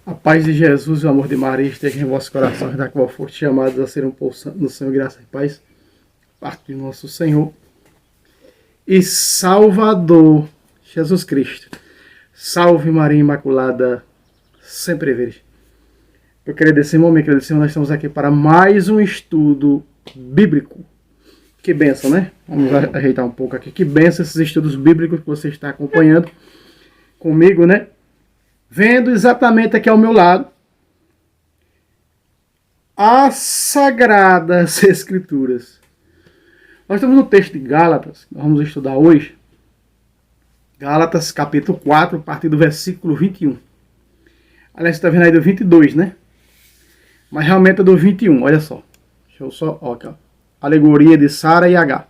A paz de Jesus e o amor de Maria estejam em vossos corações, da qual foste chamados a ser um povo santo no Senhor, graça e paz, parte de nosso Senhor e Salvador, Jesus Cristo. Salve Maria Imaculada, sempre virgem. Eu quero dizer, momento, nós estamos aqui para mais um estudo bíblico. Que bênção, né? Vamos ajeitar um pouco aqui. Que bênção esses estudos bíblicos que você está acompanhando comigo, né? Vendo exatamente aqui ao meu lado as Sagradas Escrituras. Nós estamos no texto de Gálatas, que nós vamos estudar hoje. Gálatas capítulo 4, a partir do versículo 21. Aliás, você está vendo aí do 22, né? Mas realmente é do 21, olha só. Deixa eu só, ó, aqui, ó. Alegoria de Sara e H.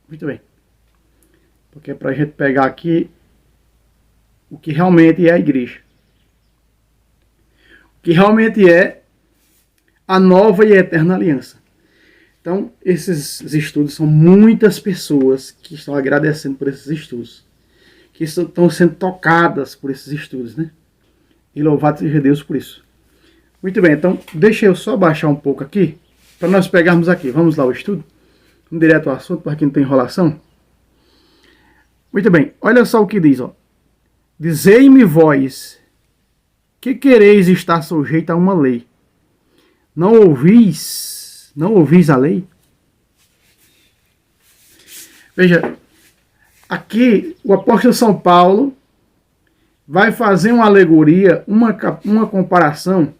Muito bem. Porque é para a gente pegar aqui o que realmente é a igreja. O que realmente é a nova e eterna aliança. Então, esses estudos são muitas pessoas que estão agradecendo por esses estudos. Que estão sendo tocadas por esses estudos, né? E louvado seja Deus por isso. Muito bem, então deixa eu só baixar um pouco aqui, para nós pegarmos aqui. Vamos lá o estudo. Vamos direto ao assunto, para quem não tem enrolação. Muito bem, olha só o que diz, ó. Dizei-me vós, que quereis estar sujeito a uma lei? Não ouvis a lei? Veja, aqui o apóstolo São Paulo vai fazer uma alegoria, uma comparação,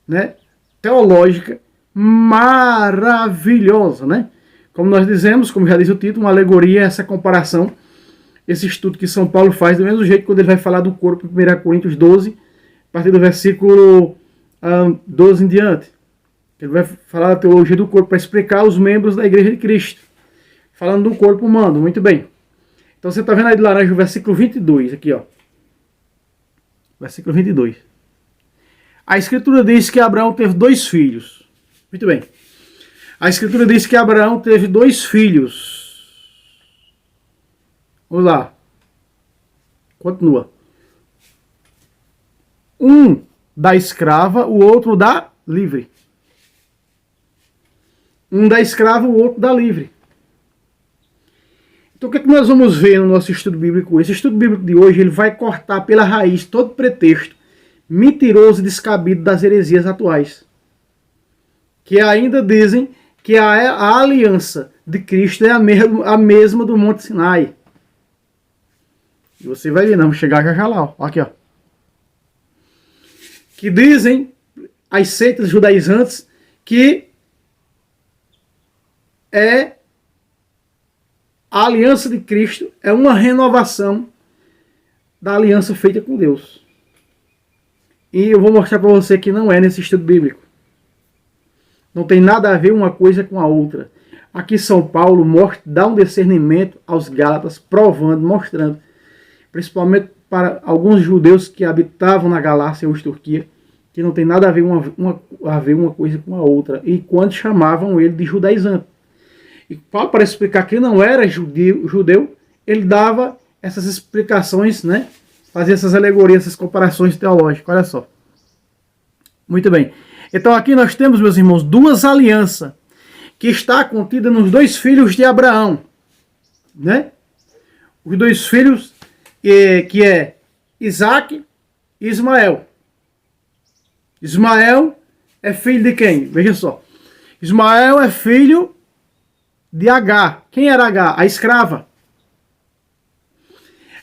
né, teológica maravilhosa, né? Como nós dizemos, como já diz o título, uma alegoria é essa comparação, esse estudo que São Paulo faz, do mesmo jeito quando ele vai falar do corpo em 1 Coríntios 12, a partir do versículo 12 em diante. Ele vai falar da teologia do corpo para explicar os membros da Igreja de Cristo. Falando do corpo humano, muito bem. Então você está vendo aí de laranja o versículo 22, aqui, ó. Versículo 22. A Escritura diz que Abraão teve 2 filhos. Muito bem. A Escritura diz que Abraão teve 2 filhos. Vamos lá. Continua. Um da escrava, o outro da livre. Um da escrava, o outro da livre. Então o que é que nós vamos ver no nosso estudo bíblico? Esse estudo bíblico de hoje ele vai cortar pela raiz todo pretexto mentiroso e descabido das heresias atuais. Que ainda dizem que a aliança de Cristo é a mesma do Monte Sinai. E você vai ver, não, vamos chegar já lá, ó. Aqui, ó. Que dizem as seitas judaizantes que a aliança de Cristo é uma renovação da aliança feita com Deus. E eu vou mostrar para você que não é nesse estudo bíblico. Não tem nada a ver uma coisa com a outra. Aqui São Paulo dá um discernimento aos Gálatas, provando, mostrando, principalmente para alguns judeus que habitavam na Galácia ou Turquia, que não tem nada a ver uma coisa com a outra. E quando chamavam ele de judaizante. E Paulo, para explicar que não era judeu, ele dava essas explicações, né? Fazia essas alegorias, essas comparações teológicas. Olha só. Muito bem. Então aqui nós temos, meus irmãos, 2 alianças que está contida nos 2 filhos de Abraão, né? Os 2 filhos que é Isaac e Ismael. Ismael é filho de quem? Veja só. Ismael é filho de H. Quem era H? A escrava.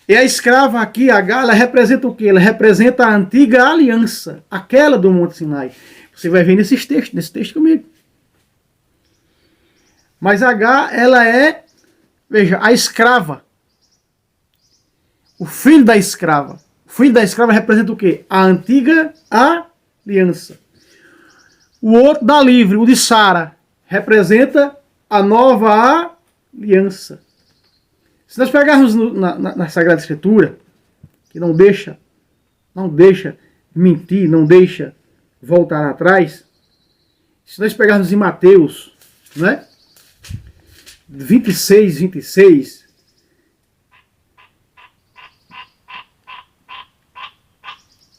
E a escrava aqui, H, ela representa o quê? Ela representa a antiga aliança, aquela do Monte Sinai. Você vai ver nesse texto comigo. Mas H, ela é, veja, a escrava. O filho da escrava. O filho da escrava representa o quê? A antiga aliança. O outro da livre, o de Sara, representa a nova aliança. Se nós pegarmos na Sagrada Escritura, que não deixa mentir, não deixa voltar atrás, se nós pegarmos em Mateus, né? 26,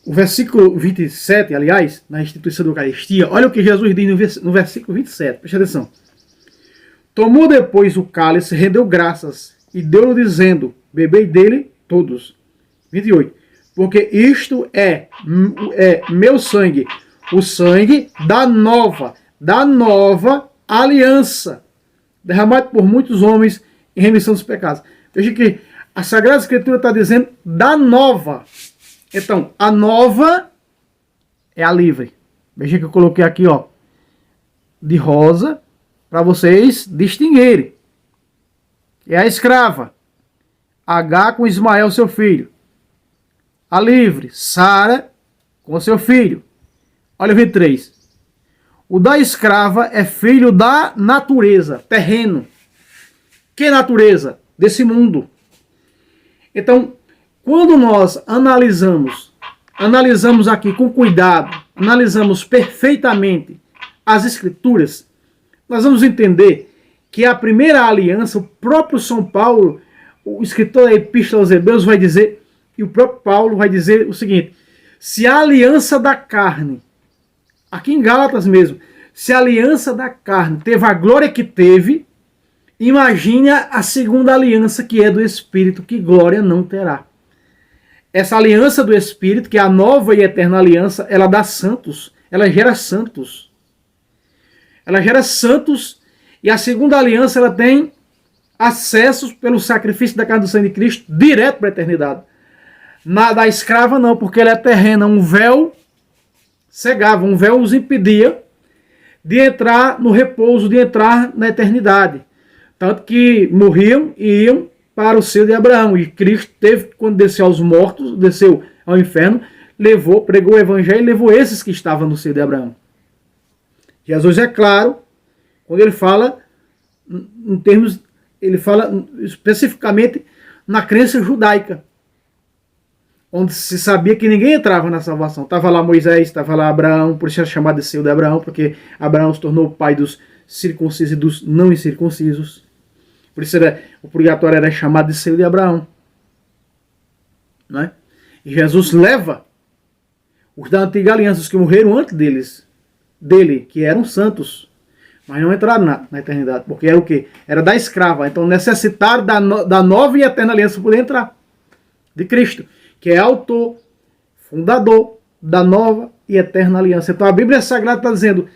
o versículo 27, aliás, na instituição da Eucaristia, olha o que Jesus diz no versículo 27, preste atenção. Tomou depois o cálice, rendeu graças e deu-lhe dizendo, bebei dele todos. 28. Porque isto é meu sangue, o sangue da nova aliança, derramado por muitos homens em remissão dos pecados. Veja que a Sagrada Escritura está dizendo da nova. Então, a nova é a livre. Veja que eu coloquei aqui, ó, de rosa, para vocês distinguirem. É a escrava. H com Ismael, seu filho. A livre, Sara, com seu filho. Olha o 23. O da escrava é filho da natureza, terreno. Que natureza? Desse mundo. Então, quando nós analisamos aqui com cuidado, analisamos perfeitamente as Escrituras, nós vamos entender que a primeira aliança, o próprio São Paulo, o escritor da Epístola aos Hebreus vai dizer, e o próprio Paulo vai dizer o seguinte, se a aliança da carne, aqui em Gálatas mesmo, se a aliança da carne teve a glória que teve, imagine a segunda aliança que é do Espírito, que glória não terá. Essa aliança do Espírito, que é a nova e eterna aliança, ela dá santos, ela gera santos. Ela gera santos, e a segunda aliança ela tem acessos pelo sacrifício da carne do sangue de Cristo direto para a eternidade. Na da escrava não, porque ela é terrena, um véu cegava, um véu os impedia de entrar no repouso, de entrar na eternidade. Tanto que morriam e iam para o seio de Abraão. E Cristo teve, quando desceu aos mortos, desceu ao inferno, pregou o evangelho e levou esses que estavam no seio de Abraão. Jesus é claro, quando ele fala, em termos, ele fala especificamente na crença judaica, onde se sabia que ninguém entrava na salvação. Estava lá Moisés, estava lá Abraão, por isso era chamado de seio de Abraão, porque Abraão se tornou o pai dos circuncisos e dos não incircuncisos. Por isso o purgatório era chamado de seio de Abraão. Não é? E Jesus leva os da antiga aliança, os que morreram antes dele, que eram santos, mas não entraram na eternidade, porque era o quê? Era da escrava, então necessitaram da nova e eterna aliança para poder entrar, de Cristo, que é autor, fundador da nova e eterna aliança. Então a Bíblia Sagrada está dizendo,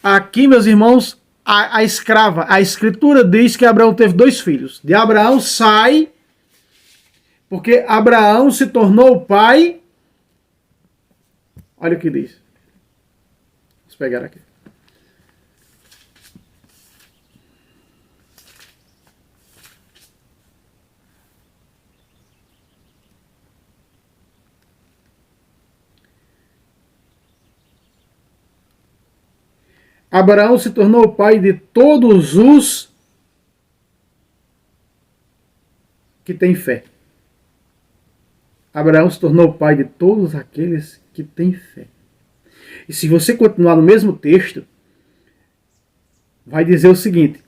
aqui meus irmãos, a escrava, a Escritura diz que Abraão teve 2 filhos, de Abraão sai, porque Abraão se tornou o pai, olha o que diz, vamos pegar aqui. Abraão se tornou o pai de todos os que têm fé. Abraão se tornou o pai de todos aqueles que têm fé. E se você continuar no mesmo texto, vai dizer o seguinte: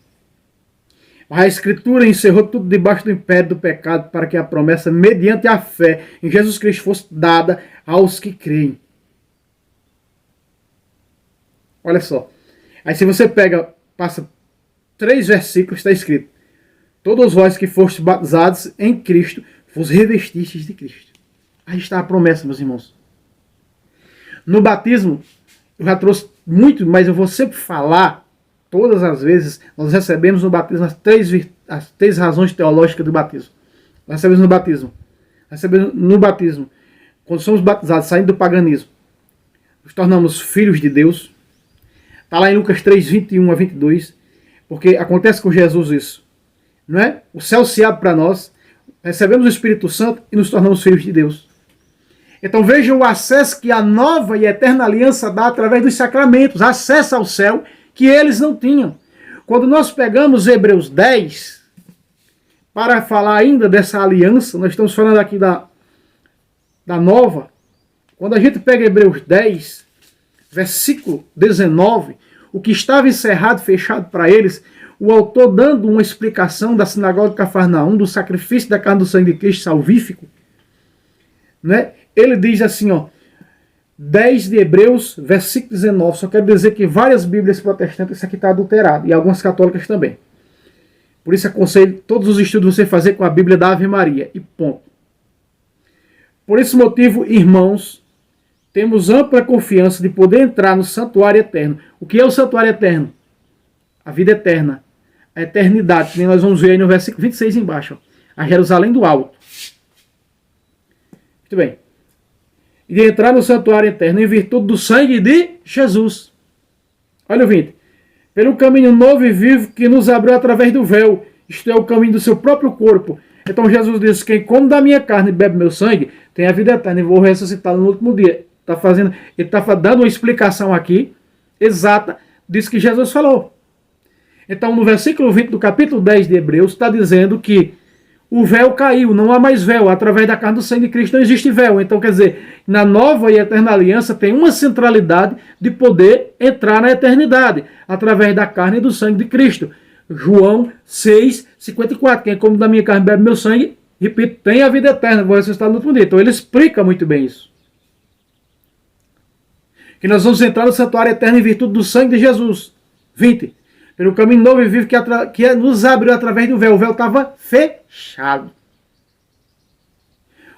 a Escritura encerrou tudo debaixo do império do pecado para que a promessa, mediante a fé em Jesus Cristo, fosse dada aos que creem. Olha só. Aí se você passa 3 versículos, está escrito: todos vós que fostes batizados em Cristo, vos revestistes de Cristo. Aí está a promessa, meus irmãos. No batismo, eu já trouxe muito, mas eu vou sempre falar, todas as vezes, nós recebemos no batismo as 3 razões teológicas do batismo. Nós recebemos no batismo, quando somos batizados, saindo do paganismo, nos tornamos filhos de Deus. Está lá em Lucas 3, 21 a 22, porque acontece com Jesus isso. Não é? O céu se abre para nós, recebemos o Espírito Santo e nos tornamos filhos de Deus. Então veja o acesso que a nova e eterna aliança dá através dos sacramentos, acesso ao céu que eles não tinham. Quando nós pegamos Hebreus 10, para falar ainda dessa aliança, nós estamos falando aqui da nova. Quando a gente pega Hebreus 10, versículo 19, o que estava encerrado, fechado para eles, o autor dando uma explicação da sinagoga de Cafarnaum, do sacrifício da carne do sangue de Cristo salvífico, né? Ele diz assim, ó, 10 de Hebreus, versículo 19. Só quero dizer que várias Bíblias protestantes isso aqui está adulterado, e algumas católicas também. Por isso aconselho todos os estudos você fazer com a Bíblia da Ave Maria, e ponto. Por esse motivo, irmãos, temos ampla confiança de poder entrar no santuário eterno. O que é o santuário eterno? A vida eterna, a eternidade, que nós vamos ver aí no versículo 26 embaixo, a Jerusalém do alto. Muito bem. E de entrar no santuário eterno em virtude do sangue de Jesus. Olha o 20. Pelo caminho novo e vivo que nos abriu através do véu, isto é, o caminho do seu próprio corpo. Então Jesus disse, quem come da minha carne e bebe meu sangue, tem a vida eterna e vou ressuscitá-lo no último dia. Ele está dando uma explicação aqui, exata, disso que Jesus falou. Então no versículo 20 do capítulo 10 de Hebreus, está dizendo que o véu caiu, não há mais véu. Através da carne do sangue de Cristo não existe véu. Então, quer dizer, na nova e eterna aliança tem uma centralidade de poder entrar na eternidade, através da carne e do sangue de Cristo. João 6,54. Quem come da minha carne e bebe meu sangue, repito, tem a vida eterna, vou ressuscitar no último dia. Então ele explica muito bem isso. Que nós vamos entrar no santuário eterno em virtude do sangue de Jesus. 20. Pelo caminho novo e vivo que nos abriu através do véu. O véu estava fechado.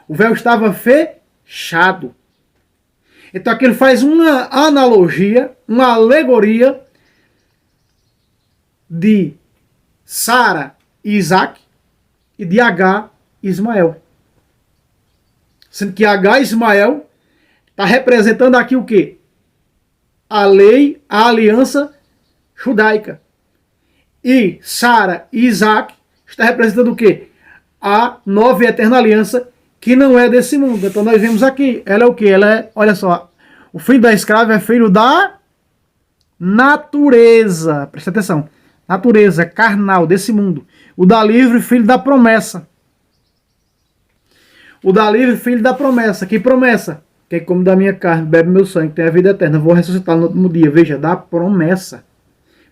O véu estava fechado. Então aqui ele faz uma analogia, uma alegoria de Sara e Isaac e de Agar e Ismael. Sendo que Agar e Ismael está representando aqui o quê? A lei, a aliança judaica. E Sara e Isaac está representando o quê? A nova e eterna aliança que não é desse mundo. Então nós vemos aqui, ela é o quê? Ela é, olha só, o filho da escrava é filho da natureza. Presta atenção. Natureza, carnal, desse mundo. O da livre, filho da promessa. O da livre, filho da promessa. Que promessa? Quem come da minha carne, bebe meu sangue, tem a vida eterna. Vou ressuscitar no último dia. Veja, da promessa.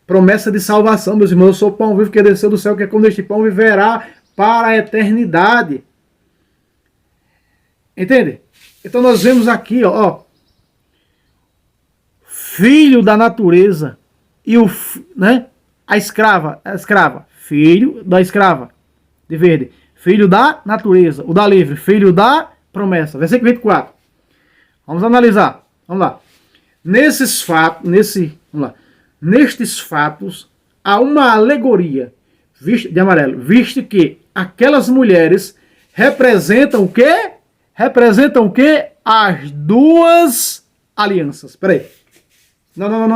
Promessa de salvação, meus irmãos. Eu sou o pão vivo que desceu do céu, que é como este pão viverá para a eternidade. Entende? Então nós vemos aqui, ó, filho da natureza e o, né, a escrava, filho da escrava, de verde, filho da natureza, o da livre, filho da promessa. Versículo 24. Vamos analisar. Vamos lá. Nestes fatos há uma alegoria de amarelo, visto que aquelas mulheres representam o quê? Representam o quê? As duas alianças. Espera aí. Não.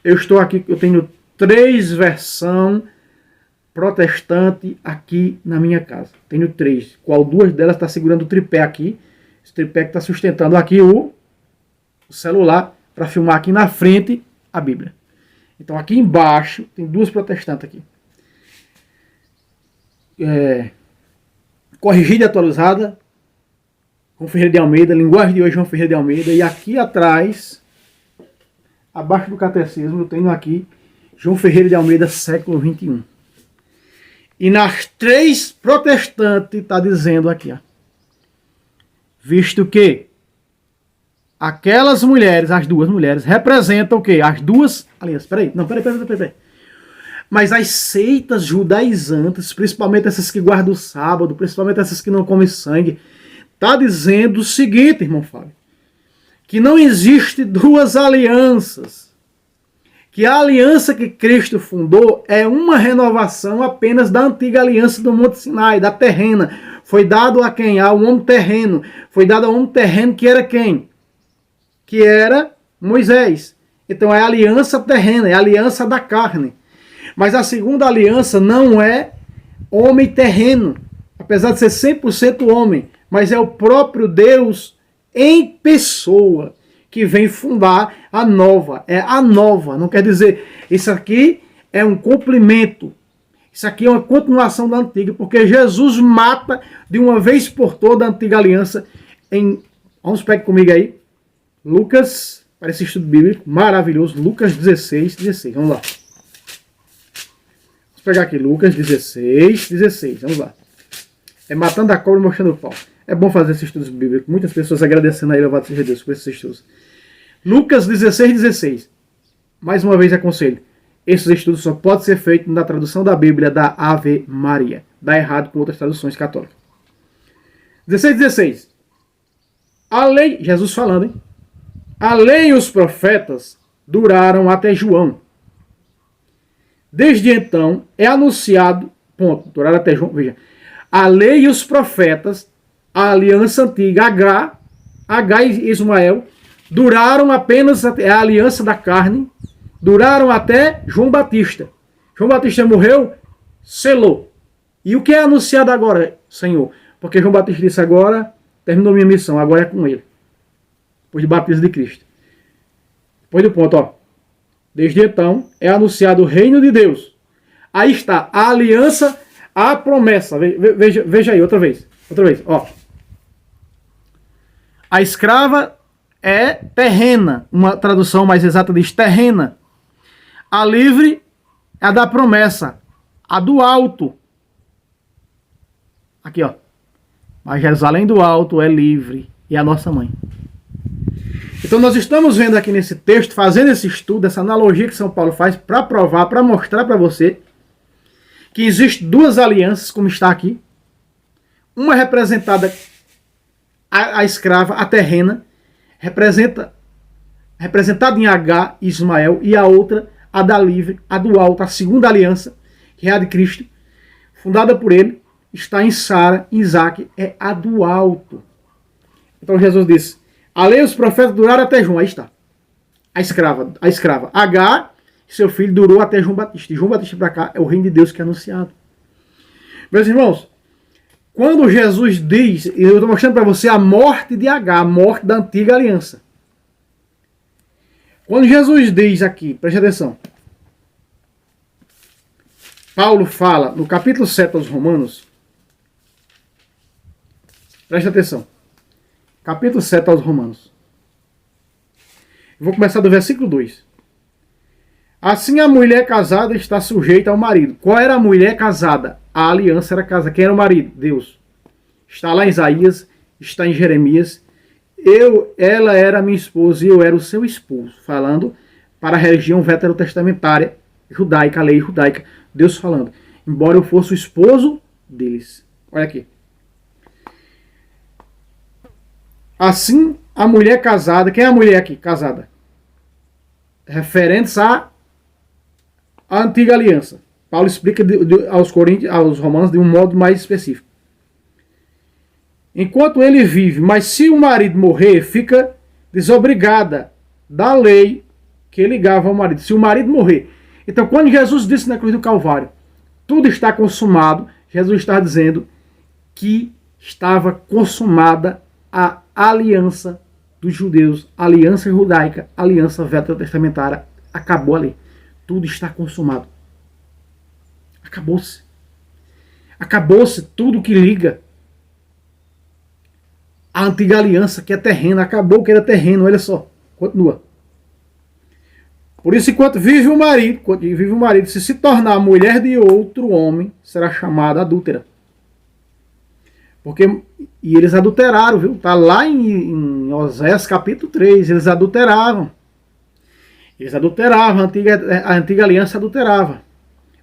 Eu estou aqui, eu tenho 3 versões protestante aqui na minha casa. Tenho 3. Qual 2 delas está segurando o tripé aqui? Esse tripé que está sustentando aqui o celular para filmar aqui na frente a Bíblia. Então aqui embaixo tem 2 protestantes aqui. Corrigida e atualizada, João Ferreira de Almeida, linguagem de hoje, João Ferreira de Almeida. E aqui atrás, abaixo do catecismo, eu tenho aqui João Ferreira de Almeida, século 21. E nas 3 protestantes está dizendo aqui, ó, visto que aquelas mulheres, as 2 mulheres, representam o quê? As 2 alianças. Peraí. Mas as seitas judaizantes, principalmente essas que guardam o sábado, principalmente essas que não comem sangue, está dizendo o seguinte, irmão Fábio, que não existe 2 alianças. Que a aliança que Cristo fundou é uma renovação apenas da antiga aliança do Monte Sinai, da terrena. Foi dado a quem? Ao homem terreno. Foi dado ao homem terreno que era quem? Que era Moisés. Então é a aliança terrena, é a aliança da carne. Mas a segunda aliança não é homem terreno, apesar de ser 100% homem, mas é o próprio Deus em pessoa que vem fundar a nova. É a nova, não quer dizer, isso aqui é um complemento, isso aqui é uma continuação da antiga, porque Jesus mata de uma vez por toda a antiga aliança. Vamos pegar comigo aí, Lucas, para esse estudo bíblico maravilhoso, Lucas 16. Vamos lá. Vamos pegar aqui Lucas 16, vamos lá. É matando a cobra e mostrando o pau. É bom fazer esses estudos bíblicos. Muitas pessoas agradecendo a ele, louvado seja Deus, por esses estudos. Lucas 16:16. Mais uma vez aconselho. Esses estudos só podem ser feitos na tradução da Bíblia da Ave Maria. Dá errado com outras traduções católicas. 16:16. A lei, Jesus falando, hein? A lei e os profetas duraram até João. Desde então é anunciado, ponto, duraram até João, veja. A lei e os profetas, a aliança antiga, H e Ismael, duraram apenas até a aliança da carne, duraram até João Batista. João Batista morreu, selou. E o que é anunciado agora, Senhor? Porque João Batista disse agora, terminou minha missão, agora é com ele. Depois de batismo de Cristo. Depois do ponto, ó. Desde então é anunciado o reino de Deus. Aí está a aliança, a promessa. Veja aí, outra vez. Outra vez, ó. A escrava é terrena. Uma tradução mais exata diz terrena. A livre é a da promessa. A do alto. Aqui, ó. Mas Jerusalém do alto é livre. E é a nossa mãe. Então nós estamos vendo aqui nesse texto, fazendo esse estudo, essa analogia que São Paulo faz para provar, para mostrar para você que existem duas alianças, como está aqui. Uma representada a escrava, a terrena, representada em H, Ismael, e a outra, a da livre, a do alto, a segunda aliança, que é a de Cristo, fundada por ele, está em Sara, em Isaac, é a do alto. Então Jesus disse, a lei e os profetas duraram até João, aí está. A escrava. H, seu filho, durou até João Batista. E João Batista para cá é o reino de Deus que é anunciado. Meus irmãos, quando Jesus diz, e eu estou mostrando para você a morte de H, a morte da antiga aliança. Quando Jesus diz aqui, preste atenção. Paulo fala no capítulo 7 aos Romanos. Preste atenção. Capítulo 7 aos Romanos. Vou começar do versículo 2. Assim a mulher casada está sujeita ao marido. Qual era a mulher casada? A aliança era casada. Quem era o marido? Deus. Está lá em Isaías, está em Jeremias. Ela era minha esposa e eu era o seu esposo. Falando para a região veterotestamentária, judaica, a lei judaica. Deus falando. Embora eu fosse o esposo deles. Olha aqui. Assim, a mulher casada... Quem é a mulher aqui casada? Referentes à antiga aliança. Paulo explica aos Romanos de um modo mais específico. Enquanto ele vive, mas se o marido morrer, fica desobrigada da lei que ligava ao marido. Se o marido morrer. Então, quando Jesus disse na cruz do Calvário, tudo está consumado, Jesus está dizendo que estava consumada a aliança dos judeus, aliança judaica, aliança veterotestamentária, acabou ali. Tudo está consumado. Acabou-se. Acabou-se tudo que liga a antiga aliança, que é terrena. Acabou que era terreno, olha só. Continua. Por isso, enquanto vive o marido, se tornar mulher de outro homem, será chamada adúltera. E eles adulteraram, viu? Está lá em Oséias capítulo 3. Eles adulteravam. Eles adulteravam, a antiga aliança adulterava.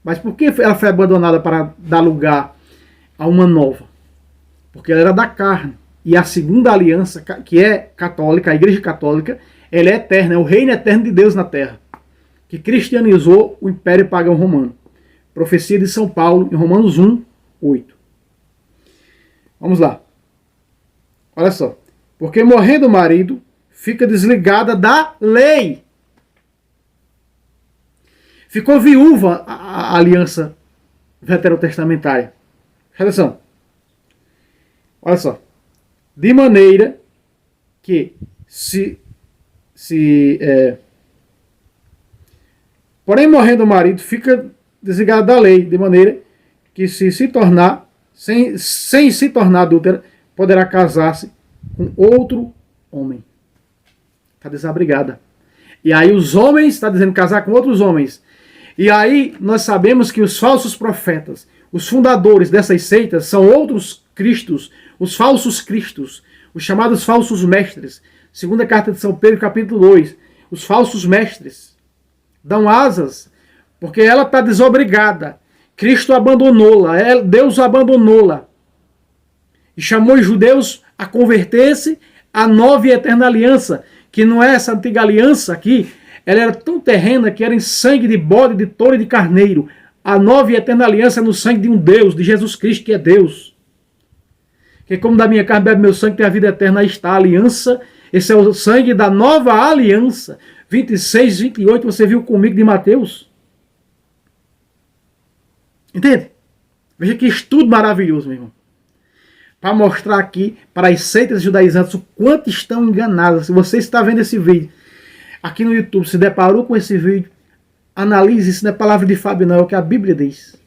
Mas por que ela foi abandonada para dar lugar a uma nova? Porque ela era da carne. E a segunda aliança, que é católica, a igreja católica, ela é eterna, é o reino eterno de Deus na terra. Que cristianizou o Império Pagão Romano. Profecia de São Paulo, em Romanos 1, 8. Vamos lá. Olha só. Porque morrendo o marido, fica desligada da lei. Ficou viúva a aliança veterotestamentária. Presta atenção. Olha só. De maneira que porém morrendo o marido, fica desligada da lei, de maneira que se tornar sem se tornar adúltera, poderá casar-se com outro homem. Está desabrigada. E aí os homens, está dizendo casar com outros homens. E aí nós sabemos que os falsos profetas, os fundadores dessas seitas, são outros cristos, os falsos cristos, os chamados falsos mestres. Segunda carta de São Pedro, capítulo 2. Os falsos mestres dão asas, porque ela está desobrigada. Cristo abandonou-la, Deus abandonou-la. E chamou os judeus a converter-se à nova e eterna aliança, que não é essa antiga aliança aqui. Ela era tão terrena que era em sangue de bode, de touro e de carneiro. A nova e eterna aliança é no sangue de um Deus, de Jesus Cristo, que é Deus. Que como da minha carne bebe meu sangue, tem a vida eterna. Aí está a aliança. Esse é o sangue da nova aliança. 26, 28, você viu comigo de Mateus? Entende? Veja que estudo maravilhoso, meu irmão. Para mostrar aqui para as seitas judaizantes o quanto estão enganadas. Se você está vendo esse vídeo aqui no YouTube, se deparou com esse vídeo, analise, isso não é palavra de Fábio, não, é o que a Bíblia diz.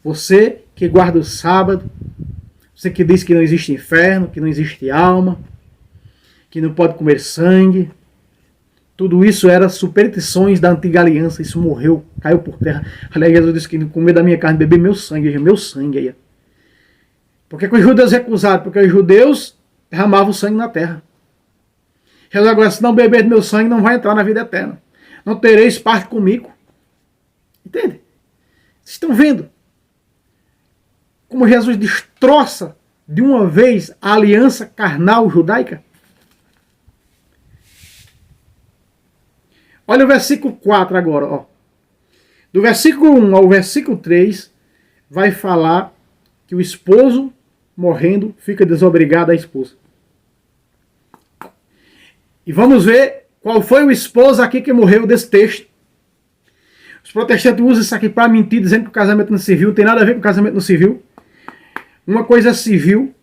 Você que guarda o sábado, você que diz que não existe inferno, que não existe alma, que não pode comer sangue, tudo isso era superstições da antiga aliança, isso morreu, caiu por terra. Aliás, Jesus disse que comer da minha carne, beber meu sangue aí. Por que os judeus recusaram? Porque os judeus derramavam o sangue na terra. Jesus agora, se não beber do meu sangue, não vai entrar na vida eterna. Não tereis parte comigo. Entende? Vocês estão vendo como Jesus destroça de uma vez a aliança carnal judaica? Olha o versículo 4 agora. Ó. Do versículo 1 ao versículo 3 vai falar que o esposo morrendo fica desobrigado à esposa. E vamos ver qual foi o esposo aqui que morreu desse texto. Os protestantes usam isso aqui para mentir, dizendo que o casamento não é civil. Não tem nada a ver com o casamento não civil. Uma coisa é civil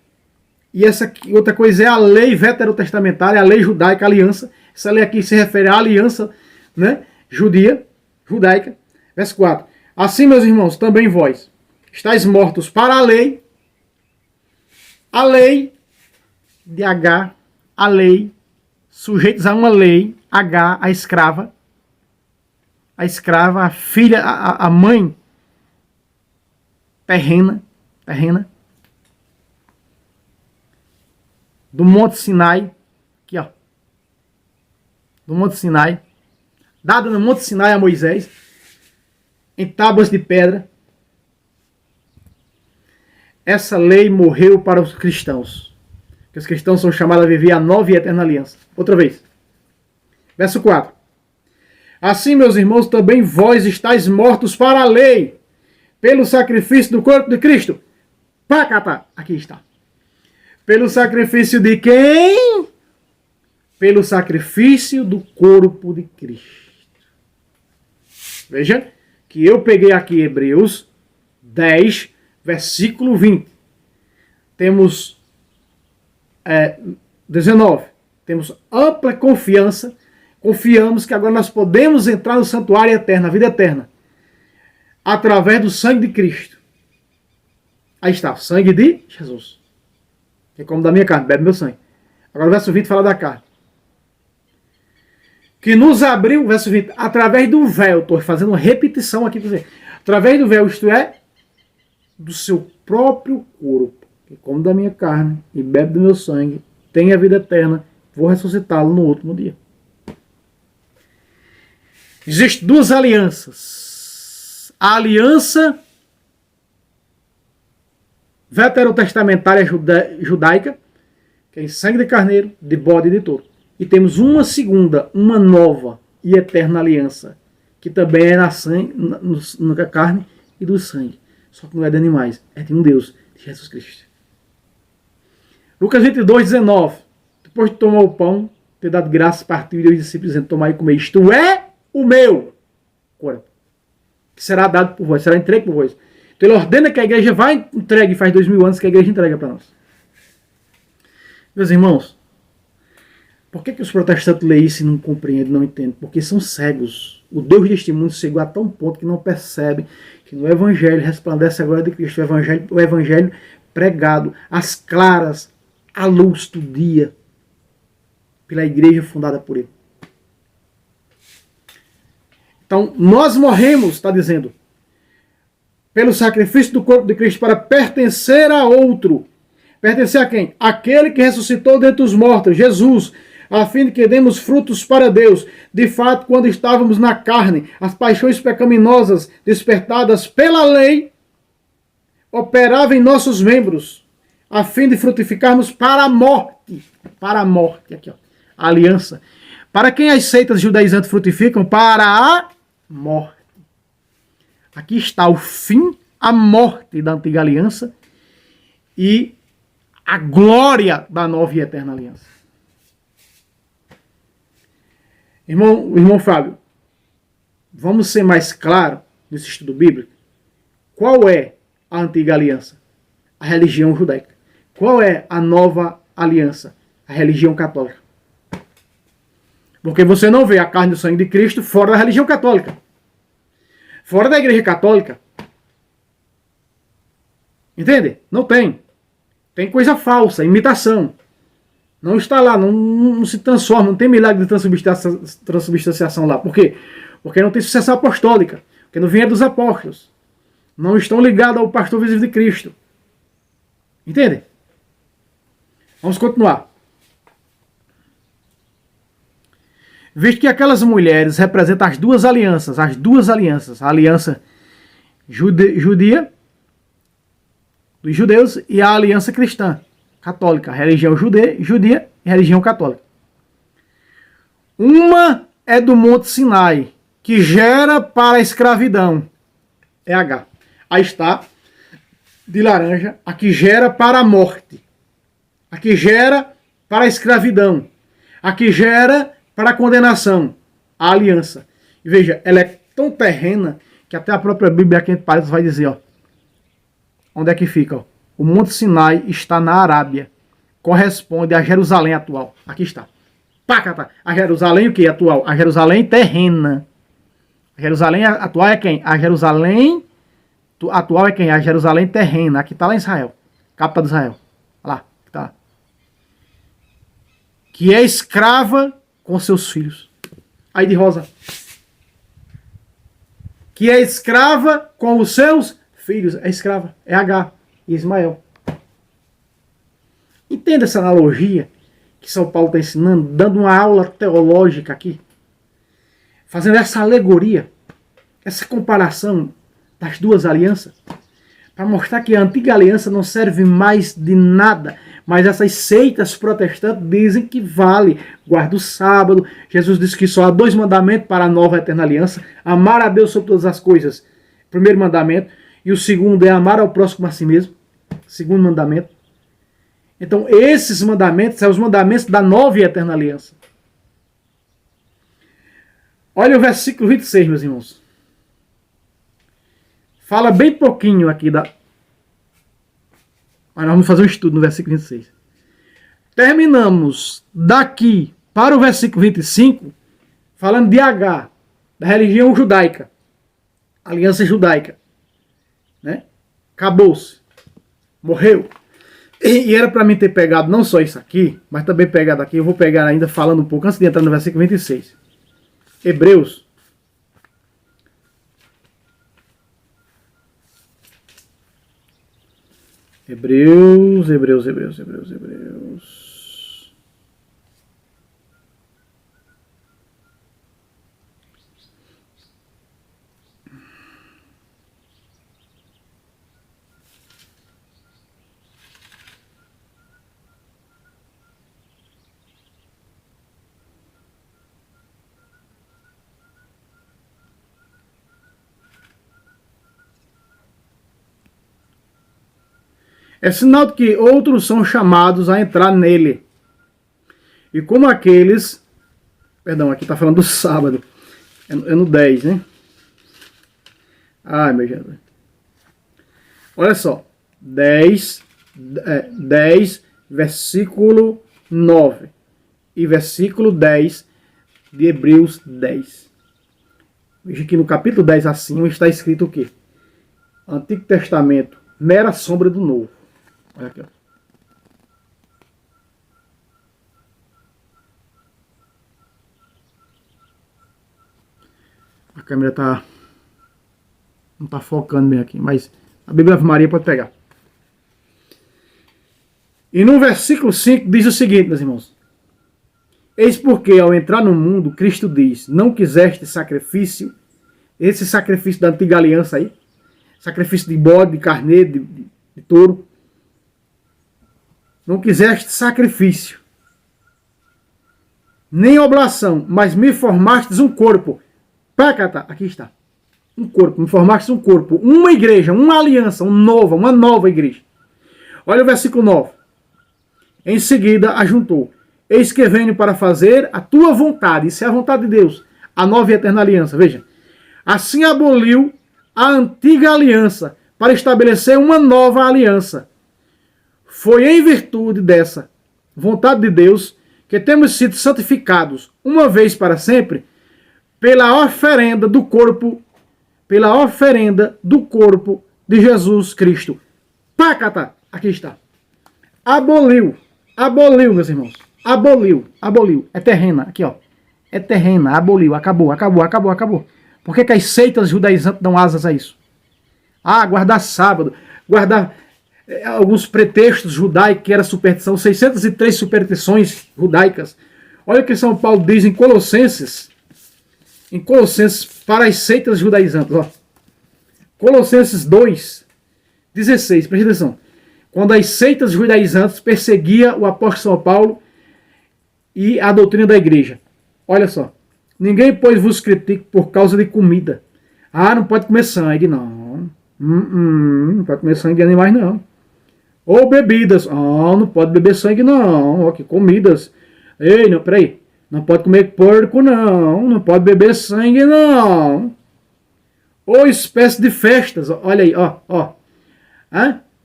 e essa outra coisa é a lei veterotestamentária, a lei judaica, a aliança. Essa lei aqui se refere à aliança, né, judaica. Verso 4. Assim, meus irmãos, também vós estáis mortos para a lei de H, a lei, sujeitos a uma lei, H, a escrava, a filha, a mãe terrena, do Monte Sinai, aqui ó, do Monte Sinai, dada no Monte Sinai a Moisés, em tábuas de pedra. Essa lei morreu para os cristãos. Que os cristãos são chamados a viver a nova e eterna aliança. Outra vez. Verso 4. Assim, meus irmãos, também vós estáis mortos para a lei, pelo sacrifício do corpo de Cristo. Pacata. Aqui está. Pelo sacrifício de quem? Pelo sacrifício do corpo de Cristo. Veja que eu peguei aqui Hebreus 10, versículo 20. Temos 19. Temos ampla confiança. Confiamos que agora nós podemos entrar no santuário eterno, a vida eterna, através do sangue de Cristo. Aí está, o sangue de Jesus. Que como da minha carne, bebe meu sangue. Agora o verso 20 fala da carne. Que nos abriu, verso 20, através do véu. Estou fazendo uma repetição aqui para você. Através do véu, isto é, do seu próprio corpo. Que come da minha carne e bebe do meu sangue, tem a vida eterna, vou ressuscitá-lo no último dia. Existem duas alianças. A aliança veterotestamentária judaica, que é em sangue de carneiro, de bode e de touro. E temos uma segunda, uma nova e eterna aliança, que também é na carne e do sangue. Só que não é de animais, é de um Deus, de Jesus Cristo. Lucas 22, 19. Depois de tomar o pão, ter dado graças, partiu e os discípulos dizendo, tomai e comer, isto é o meu corpo, que será dado por vós, será entregue por vós. Então ele ordena que a igreja vá entregue, faz 2000 anos que a igreja entrega para nós. Meus irmãos, por que os protestantes leem isso e não compreendem, não entendem? Porque são cegos. O Deus deste mundo chegou a tão ponto que não percebe que no Evangelho resplandece a glória de Cristo. O Evangelho pregado às claras, à luz do dia, pela igreja fundada por ele. Então, nós morremos, está dizendo, pelo sacrifício do corpo de Cristo para pertencer a outro. Pertencer a quem? Aquele que ressuscitou dentre os mortos, Jesus, a fim de que demos frutos para Deus. De fato, quando estávamos na carne, as paixões pecaminosas despertadas pela lei operavam em nossos membros, a fim de frutificarmos para a morte. Para a morte, aqui ó, a aliança. Para quem as seitas judaizantes frutificam? Para a morte. Aqui está o fim, a morte da antiga aliança e a glória da nova e eterna aliança. Irmão Fábio, vamos ser mais claros nesse estudo bíblico? Qual é a antiga aliança? A religião judaica. Qual é a nova aliança? A religião católica. Porque você não vê a carne e o sangue de Cristo fora da religião católica. Fora da igreja católica. Entende? Não tem. Tem coisa falsa, imitação. Não está lá, não se transforma, não tem milagre de transubstanciação lá. Por quê? Porque não tem sucessão apostólica. Porque não vem dos apóstolos. Não estão ligados ao pastor visível de Cristo. Entende? Vamos continuar. Visto que aquelas mulheres representam as duas alianças, a aliança judia dos judeus e a aliança cristã, católica, a religião judia e a religião católica. Uma é do Monte Sinai, que gera para a escravidão, é H. Aí está, de laranja, a que gera para a morte, a que gera para a escravidão, a que gera para a condenação, a aliança. E veja, ela é tão terrena que até a própria Bíblia aqui em Paris vai dizer, ó, onde é que fica? Ó? O Monte Sinai está na Arábia, corresponde a Jerusalém atual. Aqui está. Pacata. A Jerusalém o que atual? A Jerusalém terrena. A Jerusalém atual é quem? A Jerusalém atual é quem? A Jerusalém terrena. Aqui está lá em Israel. Capital de Israel. Olha lá. Está lá. Que é escrava com seus filhos. Aí de rosa. Que é escrava com os seus filhos. É escrava. É H. E Ismael. Entenda essa analogia que São Paulo está ensinando, dando uma aula teológica aqui. Fazendo essa alegoria, essa comparação das duas alianças, para mostrar que a antiga aliança não serve mais de nada, mas essas seitas protestantes dizem que vale. Guarda o sábado. Jesus disse que só há 2 mandamentos para a nova eterna aliança: amar a Deus sobre todas as coisas, primeiro mandamento, e o segundo é amar ao próximo a si mesmo, segundo mandamento. Então esses mandamentos são os mandamentos da nova e eterna aliança. Olha o versículo 26, meus irmãos. Fala bem pouquinho aqui da... Mas nós vamos fazer um estudo no versículo 26. Terminamos daqui para o versículo 25, falando de H, da religião judaica. Aliança judaica. Né? Acabou-se. Morreu. E era para mim ter pegado não só isso aqui, mas também pegado aqui. Eu vou pegar ainda falando um pouco, antes de entrar no versículo 26. Hebreus. Hebreus. É sinal de que outros são chamados a entrar nele. E como aqueles... Perdão, aqui está falando do sábado. É no 10, né? Ai, meu Jesus. Olha só. 10, versículo 9. E versículo 10 de Hebreus 10. Veja que no capítulo 10 acima está escrito o quê? Antigo Testamento, mera sombra do Novo. Olha aqui, ó. A câmera tá... Não está focando bem aqui, mas a Bíblia Ave Maria pode pegar. E no versículo 5 diz o seguinte, meus irmãos. Eis porque ao entrar no mundo, Cristo diz, não quiseste sacrifício, esse sacrifício da antiga aliança aí, sacrifício de bode, de carneiro, de touro. Não quiseste sacrifício, nem oblação, mas me formastes um corpo. Pacata, aqui está. Um corpo, me formastes um corpo, uma igreja, uma aliança, uma nova igreja. Olha o versículo 9. Em seguida, ajuntou. Eis que venho para fazer a tua vontade. Isso é a vontade de Deus. A nova e eterna aliança. Veja. Assim aboliu a antiga aliança para estabelecer uma nova aliança. Foi em virtude dessa vontade de Deus que temos sido santificados uma vez para sempre pela oferenda do corpo de Jesus Cristo. Pacata, aqui está. Aboliu, meus irmãos. Aboliu. É terrena, aqui ó. É terrena, aboliu, acabou. Por que as seitas judaizantes dão asas a isso? Guardar sábado, guardar alguns pretextos judaicos que era superstição, 603 superstições judaicas. Olha o que São Paulo diz em Colossenses para as seitas judaizantes. Ó. Colossenses 2, 16, presta atenção. Quando as seitas judaizantes perseguiam o apóstolo São Paulo e a doutrina da igreja. Olha só. Ninguém, pois, vos critique por causa de comida. Não pode comer sangue, não. Não pode comer sangue de animais, não. Ou bebidas. Não pode beber sangue, não. Que comidas. Ei, não, peraí. Não pode comer porco, não. Não pode beber sangue, não. Ou espécie de festas. Olha aí, ó.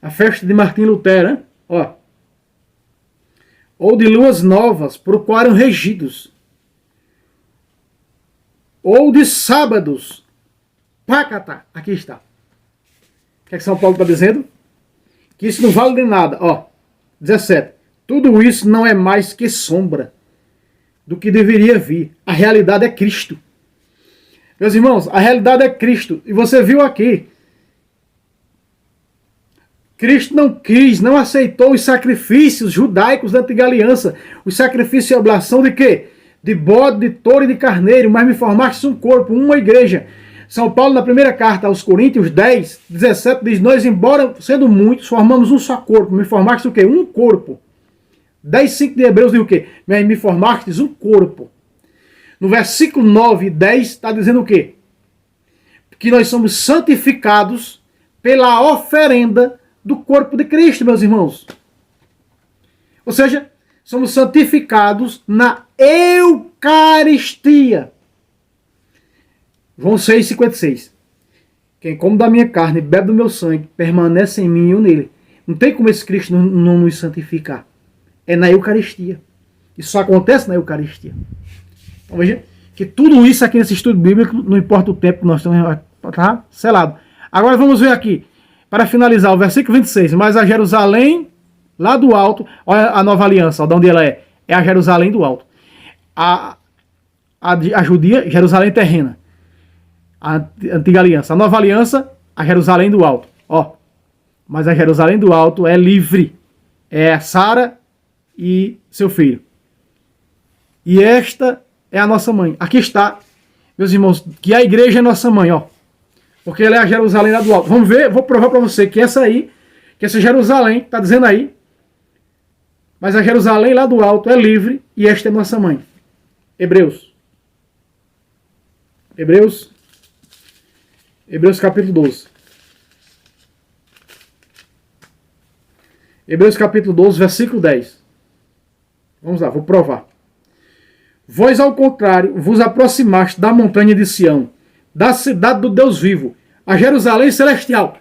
A festa de Martim Lutero, ó. Ou de luas novas, por qual eram regidos. Ou de sábados. Pacata, aqui está. O que é que São Paulo está dizendo? Que isso não vale de nada. Ó, 17. Tudo isso não é mais que sombra do que deveria vir. A realidade é Cristo. Meus irmãos, a realidade é Cristo. E você viu aqui. Cristo não quis, não aceitou os sacrifícios judaicos da antiga aliança. Os sacrifícios e oblação de quê? De bode, de touro e de carneiro. Mas me formaste um corpo, uma igreja. São Paulo, na primeira carta aos Coríntios 10, 17, diz, nós, embora sendo muitos, formamos um só corpo. Me formaste o quê? Um corpo. 10, 5 de Hebreus diz o quê? Mas me formastes um corpo. No versículo 9 e 10 está dizendo o quê? Que nós somos santificados pela oferenda do corpo de Cristo, meus irmãos. Ou seja, somos santificados na Eucaristia. João 6,56. Quem come da minha carne e bebe do meu sangue, permanece em mim e eu nele. Não tem como esse Cristo não nos santificar. É na Eucaristia. Isso só acontece na Eucaristia. Então veja que tudo isso aqui nesse estudo bíblico, não importa o tempo que nós estamos, está selado. Agora vamos ver aqui, para finalizar, o versículo 26. Mas a Jerusalém, lá do alto, olha a nova aliança, de onde ela é. É a Jerusalém do alto. A judia, Jerusalém terrena. A antiga aliança. A nova aliança, a Jerusalém do alto. Ó, mas a Jerusalém do alto é livre. É Sara e seu filho. E esta é a nossa mãe. Aqui está, meus irmãos, que a igreja é nossa mãe, ó. Porque ela é a Jerusalém lá do alto. Vamos ver, vou provar para você que essa Jerusalém, está dizendo aí, mas a Jerusalém lá do alto é livre e esta é nossa mãe. Hebreus capítulo 12. Hebreus capítulo 12, versículo 10. Vamos lá, vou provar. Vós, ao contrário, vos aproximaste da montanha de Sião, da cidade do Deus vivo, a Jerusalém celestial.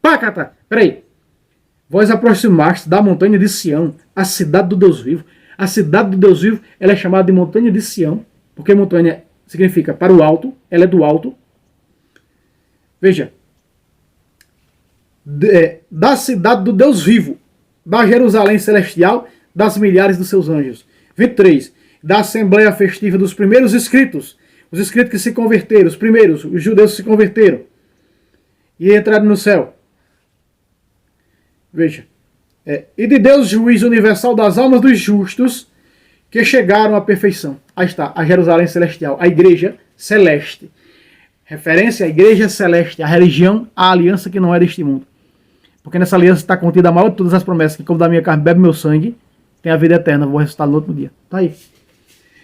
Pacata, peraí. Vós aproximaste da montanha de Sião, a cidade do Deus vivo. A cidade do Deus vivo, ela é chamada de montanha de Sião, porque montanha significa para o alto, ela é do alto. Veja, da cidade do Deus vivo, da Jerusalém celestial, das milhares dos seus anjos. 23. Da assembleia festiva dos primeiros inscritos, os inscritos que se converteram, os primeiros, os judeus que se converteram. e entrarem no céu. Veja. E de Deus, juiz universal das almas dos justos, que chegaram à perfeição. Aí está, a Jerusalém celestial, a igreja celeste. Referência à igreja celeste, a religião, a aliança que não é deste mundo. Porque nessa aliança está contida a maior de todas as promessas, que como da minha carne bebe meu sangue, tem a vida eterna, vou ressuscitar no outro dia. Tá aí.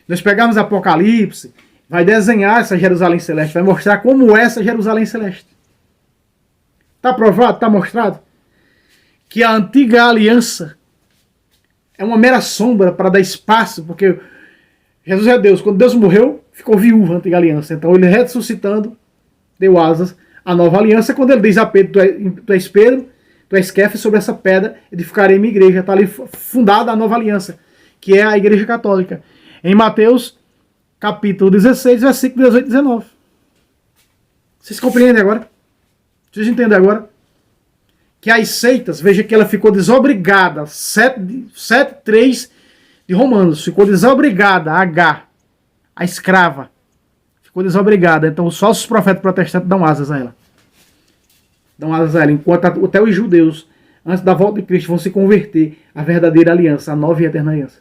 Nós pegamos Apocalipse, vai desenhar essa Jerusalém celeste, vai mostrar como é essa Jerusalém celeste. Está provado, está mostrado, que a antiga aliança é uma mera sombra para dar espaço, porque Jesus é Deus. Quando Deus morreu, ficou viúva a antiga aliança. Então ele ressuscitando, deu asas à nova aliança. Quando ele diz a Pedro, tu és Pedro, tu és Kéfas, sobre essa pedra edificarei minha igreja. Está ali fundada a nova aliança, que é a igreja católica. Em Mateus, capítulo 16, versículo 18 e 19. Vocês compreendem agora? Vocês entendem agora? Que as seitas, veja que ela ficou desobrigada, 7:3 de Romanos, ficou desobrigada, H, a escrava, ficou desobrigada. Então só os profetas protestantes dão asas a ela. Dão asas a ela, enquanto até os judeus, antes da volta de Cristo, vão se converter à verdadeira aliança, a nova e eterna aliança.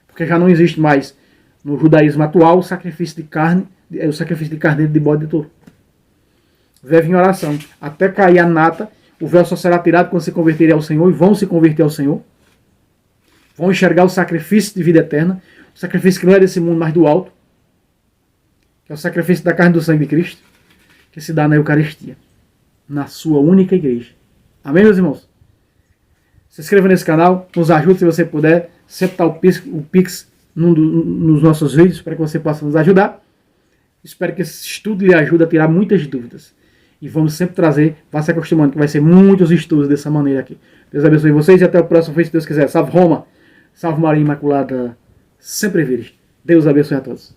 Porque já não existe mais, no judaísmo atual, o sacrifício de carne, o sacrifício de carneiro, de bode e de touro. Vive em oração, até cair a nata. O véu só será tirado quando se converterem ao Senhor, e vão se converter ao Senhor. Vão enxergar o sacrifício de vida eterna, o sacrifício que não é desse mundo, mas do alto, que é o sacrifício da carne e do sangue de Cristo, que se dá na Eucaristia, na sua única igreja. Amém, meus irmãos? Se inscreva nesse canal, nos ajude se você puder. Sempre está o Pix nos nossos vídeos, para que você possa nos ajudar. Espero que esse estudo lhe ajude a tirar muitas dúvidas. E vamos sempre trazer, vá se acostumando, que vai ser muitos estudos dessa maneira aqui. Deus abençoe vocês e até o próximo vídeo, se Deus quiser. Salve Roma, salve Maria Imaculada, sempre virgem. Deus abençoe a todos.